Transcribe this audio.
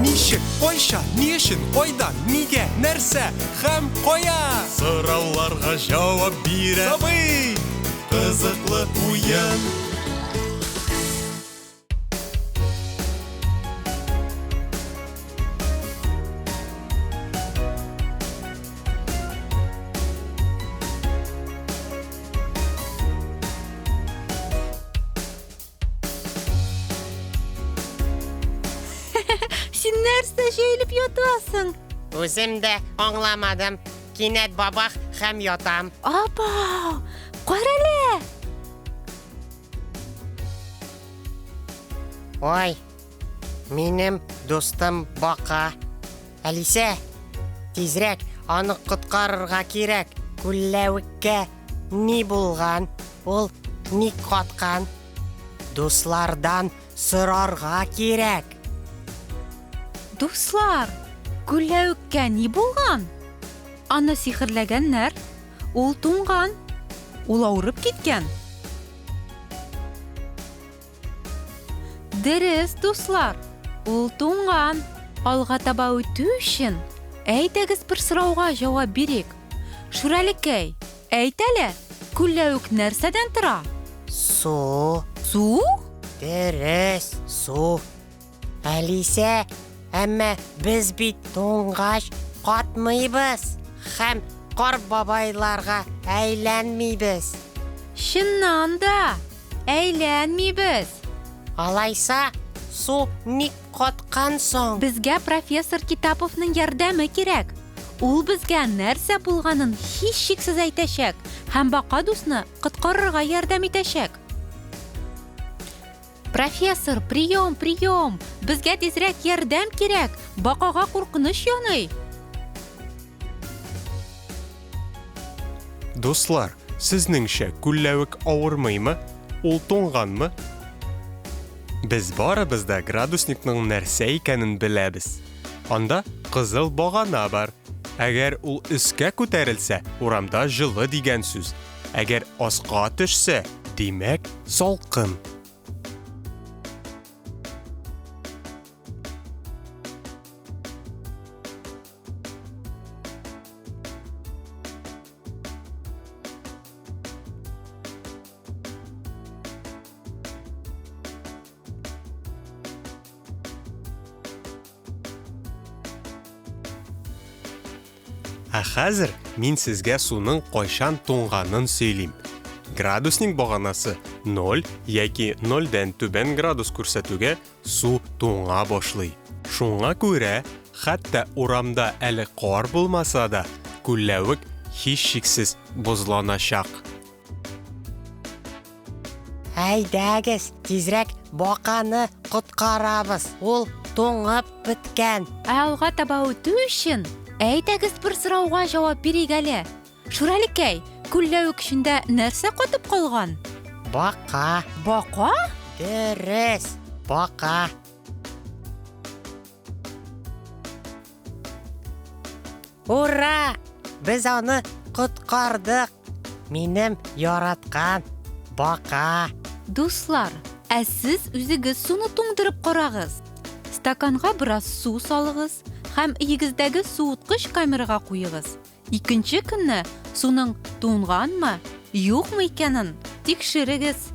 Ничек, қойша, не үшін, қойдан, неге, нәрсе, һәм қоя. Сұрауларға жауап бере. Сабый! Қызықлы ойын. Сен нәрсе жайылып ятасың? Өзім де аңламадым. Кинәт бабақ һәм ятам. Апа, қарале! Ой, минем достым бақа. Әлисе, тизрәк аны құтқарырға керек. Күлләүеккә ни булган? Ул ни каткан? Дуслардан сорарга керек. Дуслар, күлләүеккә ни булган? Аны сихерләгәннәр. Ул туңган. Ул авырып киткән. Дөрес, дуслар. Ул туңган. Алга таба үтү өчен әйтегез бер сорауга җавап бирик. Шүрәлекәй, әйт әле, күлләүек нәрсәдән тора? Су. Су? Дөрес, су. Әлисе, әмма без бит туңгач катмыйбыз һәм кар бабайларга әйләнмибез. Чыннан да, әйләнмибез. Алайса, су ник каткан соң? Безгә профессор Китаповның ярдәме кирәк. Ул безгә нәрсә булганын һичшиксез әйтәчәк һәм бака дусны коткарырга ярдәм итәчәк. Профессор, прием. Безгә тизрәк ярдәм кирәк. Бакага куркыныч яный. Дуслар, сезнеңчә күлләүек авырмыймы? Ул туңганмы? Без барыбыз да градусникның нәрсә икәнен беләбез. Анда кызыл багана бар. Әгәр ул өскә күтәрелсә, урамда жылы дигән сүз. Әгәр аска төшсә, димәк салкын. Хәзер мин сезгә суның кайчан туңганын сөйлим. Градусник баганасы 0 яки 0-дән түбән градус күрсәтүгә су туңа башлый. Шуңа күрә, хәтта урамда әле кар булмаса да, күлләүек һичшиксез бозланачак. Әйдәгез, тизрәк баканы коткарабыз. Ул туңып беткән. Алга таба үтү өчен әйтегез бер сорауга җавап бирик әле. Шүрәлекәй, күлләүек эчендә нәрсә катып калган? Бака. Бака? Дөрес, бака. Ура! Без аны коткардык. Минем яраткан бака. Дуслар, сез үзегез суны туңдырып карагыз. Стаканга бераз су салыгыз һәм игездәге суыткыч камерага куегыз. Икенче көнне суның туңганмы, юкмы икәнен тикшерегез.